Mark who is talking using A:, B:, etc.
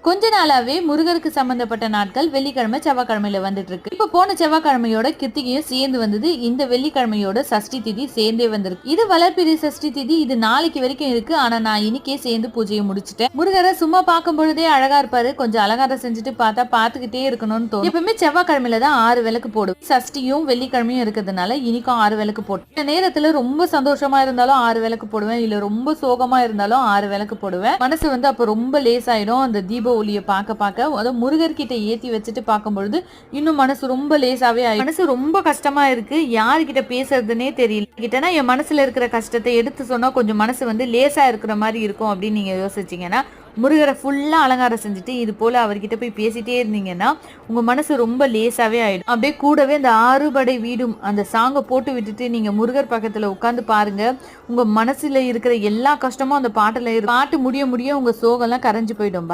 A: கொஞ்ச நாளாவே முருகருக்கு சம்பந்தப்பட்ட நாட்கள் வெள்ளிக்கிழமை செவ்வாய்க்கிழமையில வந்துட்டு இருக்கு. இப்ப போன செவ்வாய்க்கிழமையோட கிருத்திகையும் சேர்ந்து வந்தது. இந்த வெள்ளிக்கிழமையோட சஷ்டி திதி சேர்ந்தே வந்திருக்கு. இது வளர்பிறை சஷ்டி திதி. இது நாளைக்கு வரைக்கும் இருக்கு. ஆனா நான் இன்னைக்கே சேர்ந்து பூஜையை முடிச்சுட்டேன். முருகரை சும்மா பார்க்கும் பொழுதே அழகா இருப்பாரு. கொஞ்சம் அலங்காரம் செஞ்சுட்டு பார்த்தா பார்த்துக்கிட்டே இருக்கணும்னு தோணும். எப்பவுமே செவ்வாய்க்கிழமையில தான் 6 விளக்கு போடும். சஷ்டியும் வெள்ளிக்கிழமையும் இருக்கிறதுனால இன்னைக்கும் 6 விளக்கு போடும். இந்த நேரத்துல ரொம்ப சந்தோஷமா இருந்தாலும் 6 விளக்கு போடுவேன். இல்ல ரொம்ப சோகமா இருந்தாலும் 6 விளக்கு போடுவேன். மனசு வந்து அப்ப ரொம்ப லேசாயிடும். அந்த தீப ஒளியை பார்க்க அதாவது முருகர்கிட்ட ஏத்தி வச்சுட்டு பார்க்கும்பொழுது இன்னும் மனசு ரொம்ப லேசாவே ஆயிடும். மனசு ரொம்ப கஷ்டமா இருக்கு. யாருக்கிட்ட பேசுறதுன்னே தெரியல. கிட்டனா என் மனசுல இருக்கிற கஷ்டத்தை எடுத்து சொன்னா கொஞ்சம் மனசு வந்து லேசா இருக்கிற மாதிரி இருக்கும் அப்படின்னு நீங்க யோசிச்சீங்கன்னா முருகரை ஃபுல்லா அலங்காரம் செஞ்சுட்டு இது போல அவர்கிட்ட போய் பேசிட்டே இருந்தீங்கன்னா உங்க மனசு ரொம்ப லேசாவே ஆயிடும். அப்படியே கூடவே இந்த ஆறுபடை வீடும் அந்த சாங்கை போட்டு விட்டுட்டு நீங்க முருகர் பக்கத்துல உட்காந்து பாருங்க. உங்க மனசுல இருக்கிற எல்லா கஷ்டமும் அந்த பாட்டுல பாட்டு முடிய உங்க சோகம் எல்லாம் கரைஞ்சு போயிடும்.